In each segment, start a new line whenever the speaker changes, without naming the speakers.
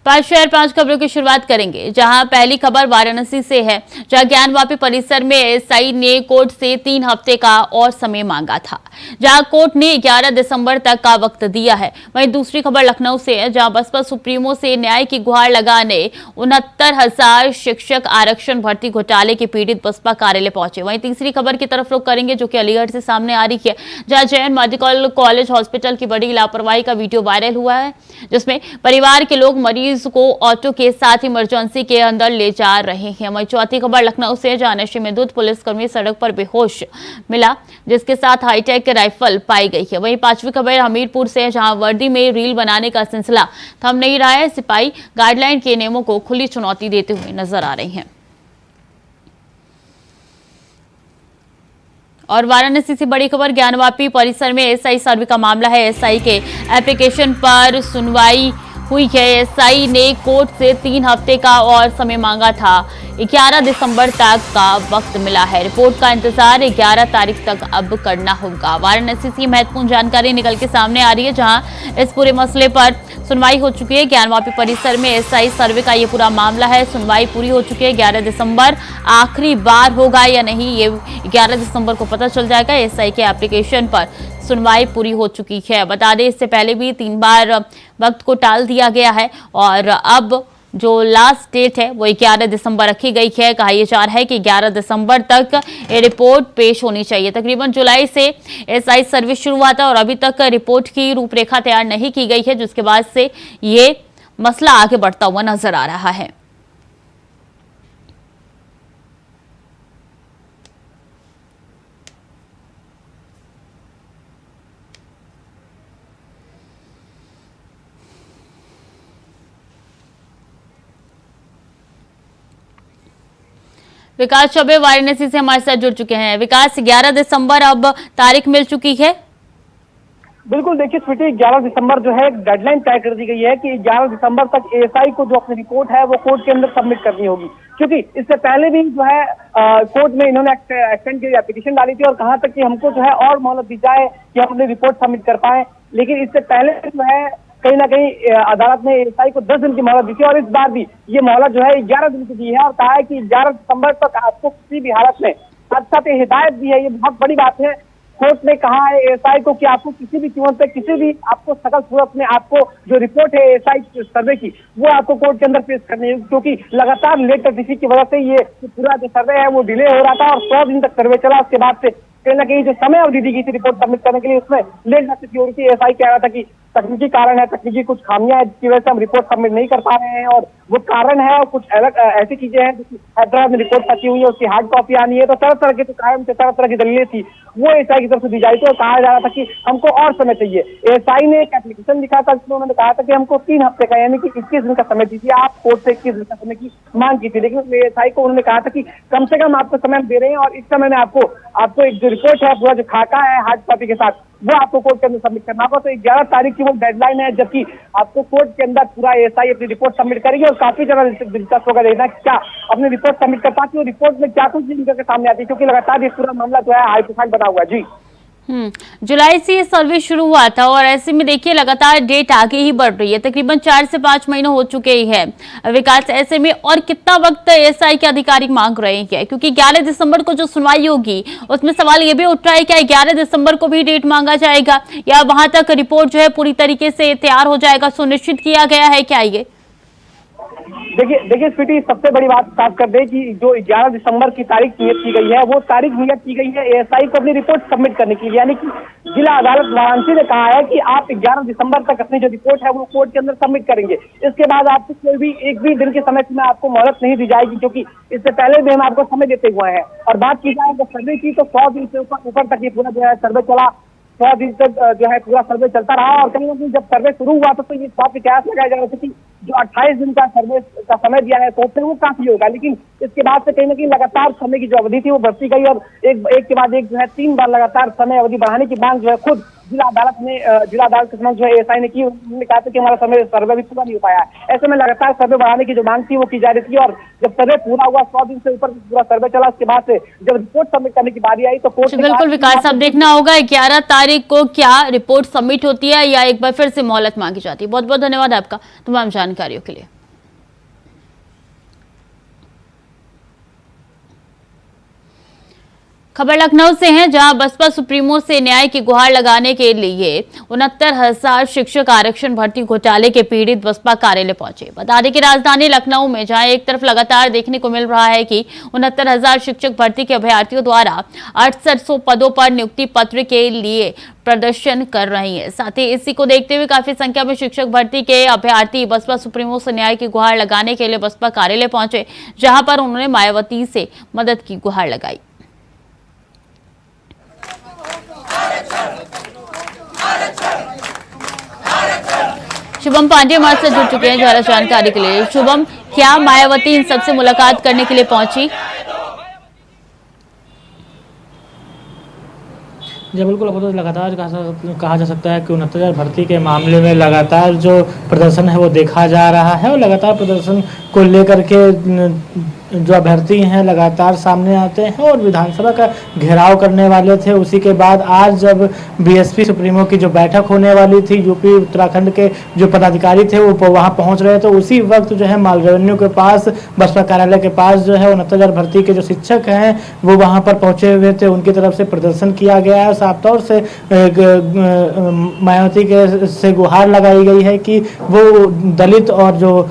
पांच शहर पांच खबरों की शुरुआत करेंगे, जहां पहली खबर वाराणसी से है, जहां ज्ञानवापी परिसर में एसआई ने कोर्ट से 3 हफ्ते का और समय मांगा था, जहां कोर्ट ने 11 दिसंबर तक का वक्त दिया है। वहीं दूसरी खबर लखनऊ से है, जहां बसपा सुप्रीमो से न्याय की गुहार लगाने 69,000 शिक्षक आरक्षण भर्ती घोटाले के पीड़ित बसपा कार्यालय पहुंचे। वहीं तीसरी खबर की तरफ रुख करेंगे, जो कि अलीगढ़ से सामने आ रही है, जहां जैन मेडिकल कॉलेज हॉस्पिटल की बड़ी लापरवाही का वीडियो वायरल हुआ है, जिसमें परिवार के लोग मरीज को ऑटो के साथ इमरजेंसी के अंदर ले जा रहे हैं। वहीं चौथी खबर लखनऊ से, जहां नशे में धुत पुलिसकर्मी सड़क पर बेहोश मिला, जिसके साथ हाईटेक राइफल पाई गई है। वहीं पांचवी खबर हमीरपुर से, जहां वर्दी में रील बनाने का सिलसिला थम नहीं रहा है, सिपाही गाइडलाइन के नियमों को खुली चुनौती देते हुए नजर आ रही हैं। और वाराणसी से बड़ी खबर, ज्ञानवापी परिसर में एसआई सर्वे का मामला है। एसआई के एप्लीकेशन पर सुनवाई हुई है। एसआई ने कोर्ट से 3 हफ्ते का और समय मांगा था। 11 दिसंबर तक का वक्त मिला है। रिपोर्ट का इंतजार 11 तारीख तक अब करना होगा। वाराणसी से महत्वपूर्ण जानकारी निकल के सामने आ रही है, जहां इस पूरे मसले पर सुनवाई हो चुकी है। ज्ञानवापी परिसर में एसआई सर्वे का ये पूरा मामला है। सुनवाई पूरी हो चुकी है। 11 दिसंबर आखिरी बार होगा या नहीं, ये 11 दिसंबर को पता चल जाएगा। एसआई के एप्लीकेशन पर सुनवाई पूरी हो चुकी है। बता दें, इससे पहले भी 3 बार वक्त को टाल दिया गया है और अब जो लास्ट डेट है वो 11 दिसंबर रखी गई है। कहा यह जा रहा है कि 11 दिसंबर तक ये रिपोर्ट पेश होनी चाहिए। तकरीबन जुलाई से एसआई सर्विस शुरू हुआ था और अभी तक रिपोर्ट की रूपरेखा तैयार नहीं की गई है, जिसके बाद से ये मसला आगे बढ़ता हुआ नजर आ रहा है। विकास चौबे वाराणसी से हमारे साथ जुड़ चुके हैं। विकास, 11 दिसंबर अब तारीख मिल चुकी है।
बिल्कुल, देखिए स्वीटी, 11 दिसंबर जो है डेडलाइन तय कर दी गई है कि 11 दिसंबर तक एएसआई को जो अपनी रिपोर्ट है वो कोर्ट के अंदर सबमिट करनी होगी, क्योंकि इससे पहले भी जो है कोर्ट में इन्होंने एक्सटेंड की एप्लीकेशन डाली थी और कहा था कि हमको जो है और मोहलत दी जाए कि हम अपनी रिपोर्ट सबमिट कर पाए। लेकिन इससे पहले जो है कहीं ना कहीं अदालत ने एएसआई को 10 दिन की मोहलत दी थी और इस बार भी ये मोहलत जो है 11 दिन की दी है और कहा है कि 11 दिसंबर तक आपको किसी भी हालत में, साथ साथ हिदायत दी है, ये बहुत बड़ी बात है। कोर्ट ने कहा है एएसआई को कि आपको किसी भी कीमत पे किसी भी आपको सकल सूरत में आपको जो रिपोर्ट है एएसआई सर्वे की वो आपको कोर्ट के अंदर पेश करनी है, क्योंकि लगातार लेट नोटिफिकेशन की वजह से ये पूरा जो सर्वे है वो डिले हो रहा था और 100 दिन तक सर्वे चला। उसके बाद से कहीं ना कहीं जो समय अवधि दी गई थी रिपोर्ट सबमिट करने के लिए, उसमें लेट नोटिफिकेशन एएसआई कह रहा था कि तकनीकी कारण है, तकनीकी कुछ खामियां है जिसकी वजह से हम रिपोर्ट सबमिट नहीं कर पा रहे हैं और वो कारण है और कुछ अलग ऐसी चीजें हैं जिसकी हैदराबाद में रिपोर्ट फंसी हुई है, उसकी हार्ड कॉपी आनी है। तो तरह तरह के जो कायम थे, तरह तरह की दलीलें थी, वो एएसआई की तरफ से दी जाती है और कहा जा रहा था कि हमको और समय चाहिए। एएसआई ने एक एप्लीकेशन लिखा था जिसमें उन्होंने कहा था कि हमको 3 हफ्ते का यानी कि 21 दिन का समय दीजिए। आप कोर्ट से 21 दिन का समय की मांग की थी, लेकिन एएसआई को उन्होंने कहा था कि कम से कम आपको समय दे रहे हैं और इस समय में आपको एक जो रिपोर्ट है, पूरा जो खाका है हार्ड कॉपी के साथ, वो आपको कोर्ट के अंदर सबमिट करना होगा। तो 11 तारीख की वो डेडलाइन है, जबकि आपको कोर्ट के अंदर पूरा एएसआई अपनी रिपोर्ट सबमिट करेगी और काफी ज्यादा दिलचस्प होगा देखना क्या अपनी रिपोर्ट सबमिट कर पाती है, रिपोर्ट में क्या कुछ निकल के सामने आती है, क्योंकि लगातार ये पूरा मामला जो है हाई प्रोफाइल बना हुआ है। जी,
जुलाई से ये सर्वे शुरू हुआ था और ऐसे में देखिए लगातार डेट आगे ही बढ़ रही है। तकरीबन 4 से 5 महीने हो चुके ही है। विकास, ऐसे में और कितना वक्त एएसआई के अधिकारी मांग रहे हैं? क्योंकि 11 दिसंबर को जो सुनवाई होगी उसमें सवाल ये भी उठ रहा है, क्या 11 दिसंबर को भी डेट मांगा जाएगा या वहां तक रिपोर्ट जो है पूरी तरीके से तैयार हो जाएगा, सुनिश्चित किया गया है क्या? ये
देखिए स्वीटी, सबसे बड़ी बात साफ कर दे कि जो 11 दिसंबर की तारीख नियत की गई है वो तारीख नियत की गई है एएसआई को अपनी रिपोर्ट सबमिट करने के लिए, यानी कि जिला अदालत वाराणसी ने कहा है कि आप 11 दिसंबर तक अपनी जो रिपोर्ट है वो कोर्ट के अंदर सबमिट करेंगे। इसके बाद आपको कोई भी एक भी दिन के समय में आपको मोहलत नहीं दी जाएगी, क्योंकि इससे पहले भी हम आपको समय देते हुए हैं। और बात की जाए तो सर्वे की, तो 100 दिन से ऊपर तक ये पूरा जो है सर्वे चला। 100 दिन तक जो है पूरा सर्वे चलता रहा और कहीं ना कहीं जब सर्वे शुरू हुआ तो ये बात कयास लगाया जा रहा था कि जो 28 दिन का सर्वे का समय दिया है तो फिर वो काफी होगा, लेकिन इसके बाद से कहीं ना कहीं लगातार समय की जो अवधि थी वो बढ़ती गई और एक के बाद एक जो है 3 बार लगातार समय अवधि बढ़ाने की मांग जो है खुद जिला अदालत के समक्ष जो है एएसआई ने की। उन्होंने कहा था कि हमारा सर्वे भी पूरा नहीं हो पाया। ऐसे में लगातार सर्वे बढ़ाने की जो मांग थी वो की जा रही थी और जब सर्वे पूरा हुआ, 100 दिन से ऊपर पूरा सर्वे चला, उसके बाद से जब रिपोर्ट सबमिट करने की बारी आई तो कोर्ट
बिल्कुल विकास, अब देखना होगा 11 तारीख को क्या रिपोर्ट सबमिट होती है या एक बार फिर से मोहलत मांगी जाती है। बहुत बहुत धन्यवाद आपका तमाम जानकारियों के लिए। खबर लखनऊ से है, जहां बसपा सुप्रीमो से न्याय की गुहार लगाने के लिए 69,000 शिक्षक आरक्षण भर्ती घोटाले के पीड़ित बसपा कार्यालय पहुंचे। बता दें कि राजधानी लखनऊ में जहां एक तरफ लगातार देखने को मिल रहा है कि 69,000 शिक्षक भर्ती के अभ्यर्थियों द्वारा 6800 पदों पर नियुक्ति पत्र के लिए प्रदर्शन कर रही है। साथ ही इसी को देखते हुए काफी संख्या में शिक्षक भर्ती के अभ्यर्थी बसपा सुप्रीमो से न्याय की गुहार लगाने के लिए बसपा कार्यालय पहुंचे, जहां पर उन्होंने मायावती से मदद की गुहार लगाई। शुभम पांडे हमारे साथ जुड़ चुके हैं ज्यादा जानकारी के लिए। शुभम, क्या मायावती इन सबसे मुलाकात करने के लिए पहुंची?
जी बिल्कुल, अब तो लगातार कहा जा सकता है कि 69,000 भर्ती के मामले में लगातार जो प्रदर्शन है वो देखा जा रहा है, और लगातार प्रदर्शन को लेकर के जो अभ्यर्थी हैं लगातार सामने आते हैं और विधानसभा का घेराव करने वाले थे। उसी के बाद आज जब बीएसपी सुप्रीमो की जो बैठक होने वाली थी, यूपी उत्तराखंड के जो पदाधिकारी थे वो वहाँ पहुँच रहे थे, तो उसी वक्त जो है माल रेवेन्यू के पास, बसपा कार्यालय के पास जो है 69,000 भर्ती के जो शिक्षक हैं वो वहाँ पर पहुँचे हुए थे। उनकी तरफ से प्रदर्शन किया गया है। साफ तौर से मायावती के से गुहार लगाई गई है कि वो दलित और जो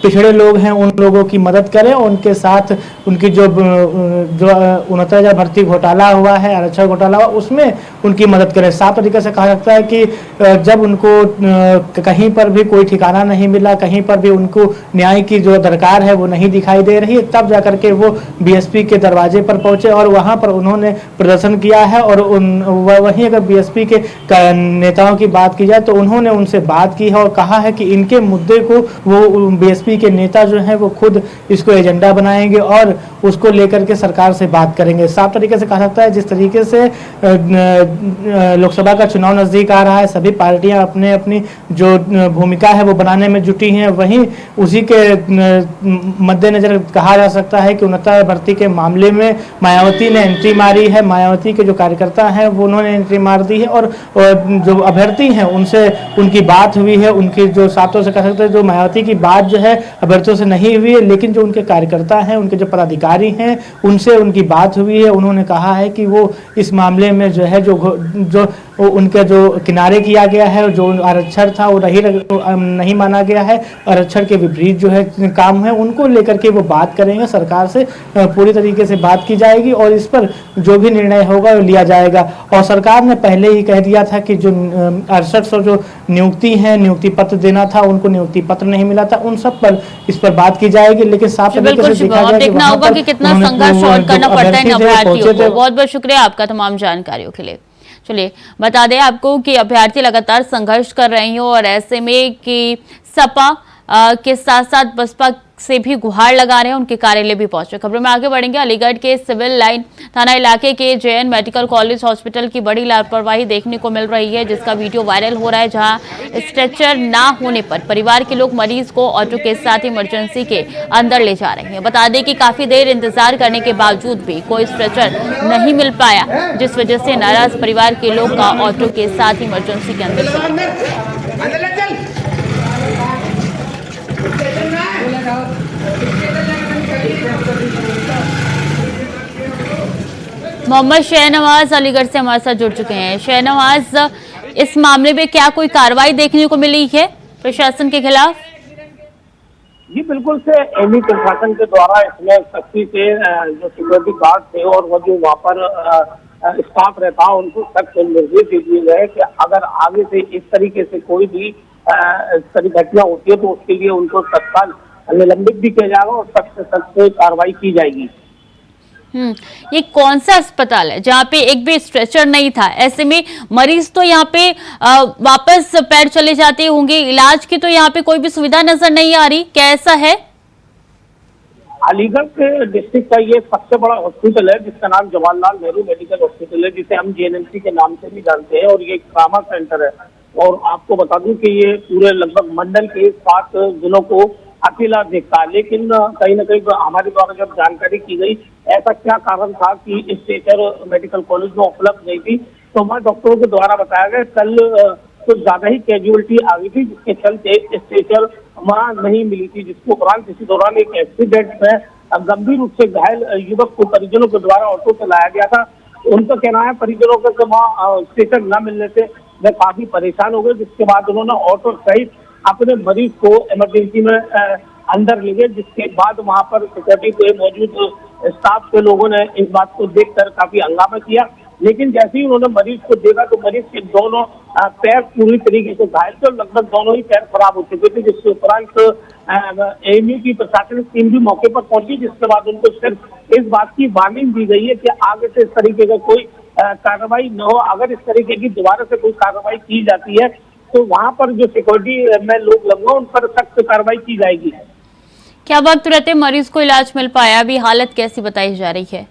पिछड़े लोग हैं उन लोगों की मदद करें, उनके साथ उनकी जो 69,000 भर्ती घोटाला हुआ है, आरक्षण घोटाला हुआ, उसमें उनकी मदद करें। साफ तरीके से कहा सकता है कि जब उनको कहीं पर भी कोई ठिकाना नहीं मिला, कहीं पर भी उनको न्याय की जो दरकार है वो नहीं दिखाई दे रही, तब जाकर के वो बीएसपी के दरवाजे पर पहुंचे और वहां पर उन्होंने प्रदर्शन किया है। और वहीं अगर बीएसपी के नेताओं की बात की जाए तो उन्होंने उनसे बात की है और कहा है कि इनके मुद्दे को वो बीएसपी के नेता जो हैं वो खुद इसको एजेंडा बनाएंगे और उसको लेकर के सरकार से बात करेंगे। साफ तरीके से कहा सकता है जिस तरीके से लोकसभा का चुनाव नजदीक आ रहा है, सभी पार्टियां अपने अपनी जो भूमिका है वो बनाने में जुटी हैं, वहीं उसी के मद्देनजर कहा जा सकता है कि 69,000 भर्ती के मामले में मायावती ने एंट्री मारी है। मायावती के जो कार्यकर्ता हैं वो उन्होंने एंट्री मार दी है और जो अभ्यर्थी हैं उनसे उनकी बात हुई है। उनकी जो साफ तौर से कह सकते हैं जो मायावती की बात जो है अभ्यर्थियों से नहीं हुई है, लेकिन जो उनके कार्यकर्ता हैं, उनके जो पदाधिकारी हैं, उनसे उनकी बात हुई है। उन्होंने कहा है कि वो इस मामले में जो है जो उनके जो किनारे किया गया है, जो आरक्षण था वो नहीं माना गया है, आरक्षण के विपरीत जो है काम है, उनको लेकर के वो बात करेंगे। सरकार से पूरी तरीके से बात की जाएगी और इस पर जो भी निर्णय होगा वो लिया जाएगा। और सरकार ने पहले ही कह दिया था कि जो 6800 जो नियुक्ति है, नियुक्ति पत्र देना था, उनको नियुक्ति पत्र नहीं मिला था, उन सब पर इस पर बात की जाएगी। लेकिन साफ तरीके से
देखना होगा कि कितना संघर्ष और करना पड़ता है अभ्यर्थियों को। बहुत बहुत शुक्रिया आपका तमाम जानकारियों के लिए। चलिए बता दें आपको कि अभ्यर्थी लगातार संघर्ष कर रही हैं और ऐसे में कि सपा के साथ साथ बसपा से भी गुहार लगा रहे हैं, उनके कार्यालय भी पहुंचे। खबरों में आगे बढ़ेंगे। अलीगढ़ के सिविल लाइन थाना इलाके के जेएन मेडिकल कॉलेज हॉस्पिटल की बड़ी लापरवाही देखने को मिल रही है, जिसका वीडियो वायरल हो रहा है, जहां स्ट्रेचर ना होने पर परिवार के लोग मरीज को ऑटो के साथ इमरजेंसी के अंदर ले जा रहे हैं। बता दें कि काफी देर इंतजार करने के बावजूद भी कोई स्ट्रेचर नहीं मिल पाया, जिस वजह से नाराज परिवार के लोग का ऑटो के साथ इमरजेंसी के अंदर मोहम्मद शहनवाज अलीगढ़ से हमारे साथ जुड़ चुके हैं। शहनवाज, इस मामले में क्या कोई कार्रवाई देखने को मिली है प्रशासन के खिलाफ?
जी बिल्कुल से एमपी प्रशासन के द्वारा इसमें सख्ती से जो सिक्योरिटी गार्ड थे और वो जो वहाँ पर स्टाफ रहता उनको सख्त निर्देश दे दिए गए कि अगर आगे से इस तरीके से कोई भी घटना होती है तो उसके लिए उनको तत्काल निलंबित भी किया जाएगा और सख्त से सख्त कार्रवाई की जाएगी।
ये कौन सा अस्पताल है जहाँ पे एक भी स्ट्रेचर नहीं था? ऐसे में मरीज तो यहाँ पे वापस पैर चले जाते होंगे, इलाज की तो यहाँ पे कोई भी सुविधा नजर नहीं आ रही, कैसा है?
अलीगढ़ के डिस्ट्रिक्ट का ये सबसे बड़ा हॉस्पिटल है जिसका नाम जवाहरलाल नेहरू मेडिकल हॉस्पिटल है, जिसे हम जेएनएमसी के नाम से भी जानते हैं, और ये ट्रामा सेंटर है। और आपको बता दूं कि ये पूरे लगभग मंडल के 7 जिलों को अकेला देखता है, लेकिन कहीं ना कहीं हमारे द्वारा जब जानकारी की गई ऐसा क्या कारण था कि स्ट्रेचर मेडिकल कॉलेज में उपलब्ध नहीं थी, तो वहाँ डॉक्टरों के द्वारा बताया गया कल कुछ ज्यादा ही कैजुअलिटी आ गई थी, जिसके चलते स्ट्रेचर वहाँ नहीं मिली थी, जिसको दौरान किसी दौरान एक एक्सीडेंट में गंभीर रूप से घायल युवक को परिजनों के द्वारा ऑटो से लाया गया था। उनका कहना है परिजनों को कि वहाँ स्टेशन न मिलने से वे काफी परेशान हो गए, जिसके बाद उन्होंने ऑटो सहित अपने मरीज को इमरजेंसी में अंदर ले गए, जिसके बाद वहां पर सिक्योरिटी पे मौजूद स्टाफ के लोगों ने इस बात को देखकर काफी हंगामा किया। लेकिन जैसे ही उन्होंने मरीज को देखा तो मरीज के दोनों पैर पूरी तरीके से घायल थे और लगभग दोनों ही पैर खराब हो चुके थे, जिसके उपरांत एएमयू की प्रशासनिक टीम भी मौके पर पहुंची, जिसके बाद उनको सिर्फ इस बात की वार्निंग दी गई है कि आगे से इस तरीके का कोई कार्रवाई न हो। अगर इस तरीके की दोबारा से कोई कार्रवाई की जाती है तो वहां पर जो सिक्योरिटी में लोग लगे उन पर सख्त कार्रवाई की जाएगी।
क्या वक्त रहते मरीज को इलाज मिल पाया? अभी हालत कैसी बताई जा रही है?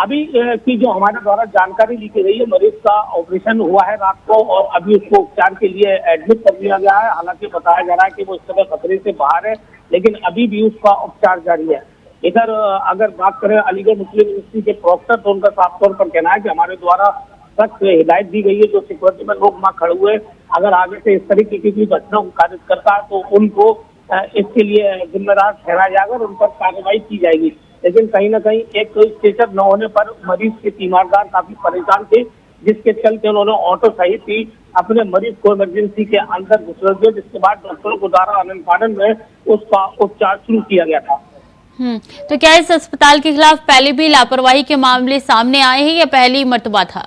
अभी की जो हमारे द्वारा जानकारी ली गई है, मरीज का ऑपरेशन हुआ है रात को और अभी उसको उपचार के लिए एडमिट कर दिया गया है। हालांकि बताया जा रहा है कि वो इस समय खतरे से बाहर है, लेकिन अभी भी उसका उपचार जारी है। इधर अगर बात करें अलीगढ़ मुस्लिम यूनिवर्सिटी के प्रोफेसर, तो उनका साफ तौर पर कहना है कि हमारे द्वारा सख्त हिदायत दी गई है जो सिक्योरिटी में लोग वहाँ खड़े हुए, अगर आगे से इस तरीके की कोई घटना को खारिज करता है तो उनको इसके लिए जिम्मेदार ठहराया जाएगा और उन पर कार्रवाई की जाएगी। लेकिन कहीं ना कहीं एक स्टेशन न होने पर मरीज के तीमारदार काफी परेशान थे, जिसके चलते उन्होंने ऑटो सहित ही अपने मरीज को इमरजेंसी के अंदर घुसड़ दिया, जिसके बाद डॉक्टरों को द्वारा आनन फानन में उसका उपचार शुरू किया गया था।
तो क्या इस अस्पताल के खिलाफ पहले भी लापरवाही के मामले सामने आए हैं या पहली मर्तबा था?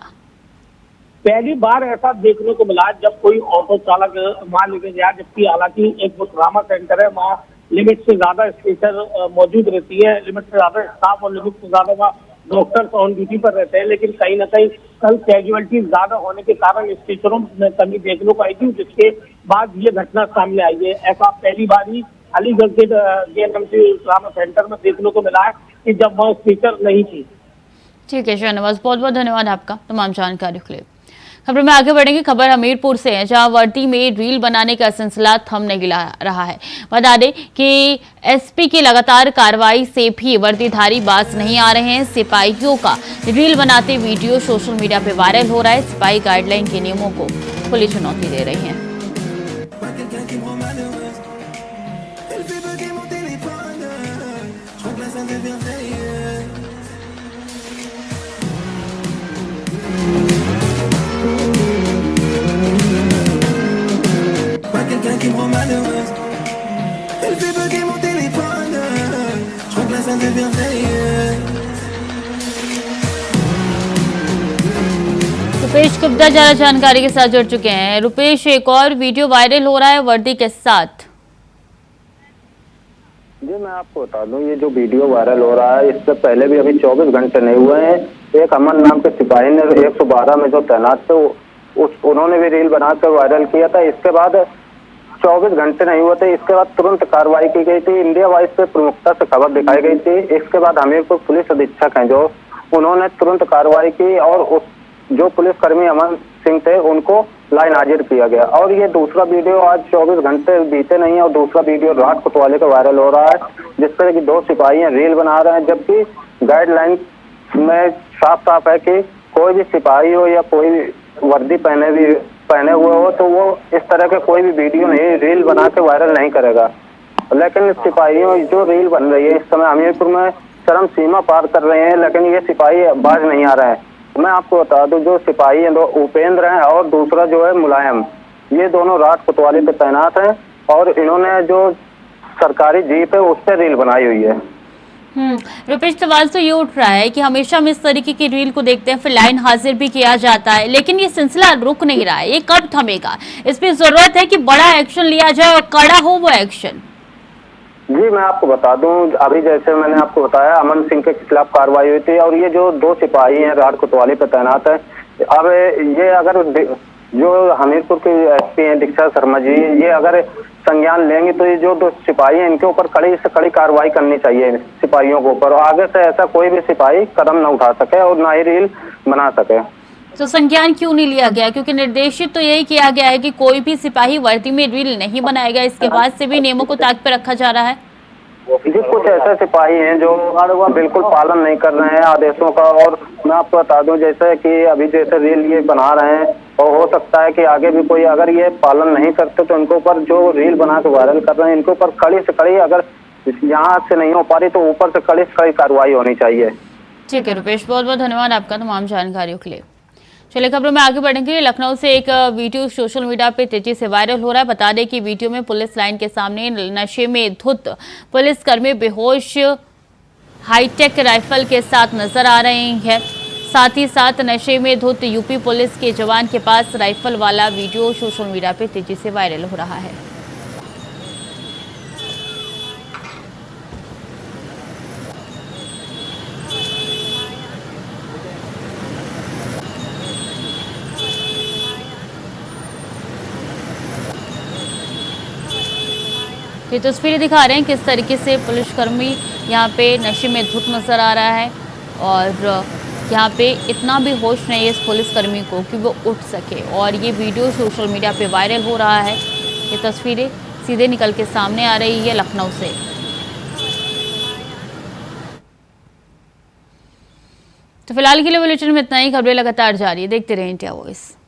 पहली बार ऐसा देखने को मिला जब कोई ऑटो चालक वहां लेके गया, जबकि हालांकि एक जो ट्रामा सेंटर है वहाँ लिमिट से ज्यादा स्टेशन मौजूद रहती है, लिमिट से ज्यादा स्टाफ और लिमिट से ज्यादा वहाँ डॉक्टर्स ऑन ड्यूटी पर रहते हैं। लेकिन कहीं ना कहीं कल कैजुअलिटी ज्यादा होने के कारण स्टेशनों में कमी देखने को आई थी, जिसके बाद ये घटना सामने आई है। ऐसा पहली बार ही अलीगढ़ के जेएनएमसी ट्रामा सेंटर में देखने को मिला है कि जब वह स्पीकर नहीं थी।
ठीक है शाहनवाज, बहुत बहुत धन्यवाद आपका तमाम जानकारी के लिए। खबर में आगे बढ़ेंगे। खबर हमीरपुर से है, जहां वर्दी में रील बनाने का सिलसिला थम नहीं रहा है। बता दें कि एसपी की लगातार कार्रवाई से भी वर्दीधारी बाज नहीं आ रहे हैं। सिपाहियों का रील बनाते वीडियो सोशल मीडिया पे वायरल हो रहा है। सिपाही गाइडलाइन के नियमों को खुली चुनौती दे रही हैं। रुपेश गुप्ता ज्यादा जानकारी के साथ जुड़ चुके हैं। रुपेश, एक और वीडियो वायरल हो रहा है वर्दी के साथ।
जी मैं आपको बता दूं, ये जो वीडियो वायरल हो रहा है इससे पहले भी अभी 24 घंटे नहीं हुए हैं, एक अमन नाम के सिपाही ने 112 में जो तैनात थे उन्होंने भी रील बनाकर वायरल किया था। इसके बाद 24 घंटे नहीं हुए थे, इसके बाद तुरंत कार्रवाई की गई थी। इंडिया वाइज पे प्रमुखता से खबर दिखाई गई थी। इसके बाद हमीरपुर पुलिस अधीक्षक हैं जो उन्होंने तुरंत कार्रवाई की और उस जो पुलिसकर्मी अमन सिंह थे उनको लाइन हाजिर किया गया। और ये दूसरा वीडियो आज 24 घंटे बीते नहीं है और दूसरा वीडियो रात कोतवाली का वायरल हो रहा है, जिस तरह की 2 सिपाही रील बना रहे हैं, जबकि गाइडलाइन में साफ साफ है कि कोई भी सिपाही हो या कोई भी वर्दी पहने हुए हो तो वो इस तरह के कोई भी वीडियो नहीं रील बना के वायरल नहीं करेगा। लेकिन सिपाहियों जो रील बन रही है इस समय हमीरपुर में चरम सीमा पार कर रहे हैं, लेकिन ये सिपाही बाज नहीं आ रहे हैं। मैं आपको बता दूं, जो सिपाही हैं दो उपेंद्र हैं और दूसरा जो है मुलायम, ये दोनों रात कोतवाली पे तैनात हैं और इन्होंने जो सरकारी जीप है उस पर रील बनाई हुई है।
रुपेश, सवाल तो ये उठ रहा है कि हमेशा हम इस तरीके की रील को देखते हैं, फिर लाइन हाजिर भी किया जाता है, लेकिन ये सिलसिला रुक नहीं रहा है। ये कब थमेगा? इस पे जरूरत है कि बड़ा एक्शन लिया जाए और कड़ा हो वो एक्शन।
जी मैं आपको बता दूं, अभी जैसे मैंने आपको बताया अमन सिंह के खिलाफ कार्रवाई हुई थी और ये जो 2 सिपाही हैं रात कोतवाली पे तैनात है, अब ये अगर जो हमीरपुर के एसपी हैं दीक्षा शर्मा जी, ये अगर संज्ञान लेंगे तो ये जो 2 सिपाही हैं इनके ऊपर कड़ी से कड़ी कार्रवाई करनी चाहिए सिपाहियों के ऊपर, और आगे से ऐसा कोई भी सिपाही कदम न उठा सके और ना ही रील बना सके।
तो संज्ञान क्यों नहीं लिया गया? क्योंकि निर्देशित तो यही किया गया है कि कोई भी सिपाही वर्दी में रील नहीं बनाएगा। इसके बाद से भी नियमों को ताक पर रखा जा रहा है।
जी कुछ ऐसे सिपाही हैं जो बिल्कुल पालन नहीं कर रहे हैं आदेशों का, और मैं आपको बता दूं जैसे कि अभी जैसे रील ये बना रहे हैं और हो सकता है कि आगे भी कोई अगर ये पालन नहीं करते तो इनके ऊपर जो रील बना के वायरल कर रहे हैं इनके ऊपर कड़ी से कड़ी अगर यहाँ से नहीं हो पा रही तो ऊपर से कड़ी से कड़ी कार्रवाई होनी चाहिए।
ठीक है रुपेश, बहुत बहुत धन्यवाद आपका तमाम जानकारियों के लिए। चलिए खबरों में आगे बढ़ेंगे। लखनऊ से एक वीडियो सोशल मीडिया पे तेजी से वायरल हो रहा है। बता दें कि वीडियो में पुलिस लाइन के सामने नशे में धुत पुलिसकर्मी बेहोश हाईटेक राइफल के साथ नजर आ रहे हैं। साथ ही साथ नशे में धुत यूपी पुलिस के जवान के पास राइफल वाला वीडियो सोशल मीडिया पे तेजी से वायरल हो रहा है। ये तस्वीरें दिखा रहे हैं किस तरीके से पुलिसकर्मी यहाँ पे नशे में धुत नजर आ रहा है और यहाँ पे इतना भी होश नहीं है इस पुलिसकर्मी को कि वो उठ सके, और ये वीडियो सोशल मीडिया पे वायरल हो रहा है। ये तस्वीरें सीधे निकल के सामने आ रही है लखनऊ से। तो फिलहाल के लिए बुलेटिन में इतना ही। खबरें लगातार जारी है, देखते रहें इंडिया वॉइस।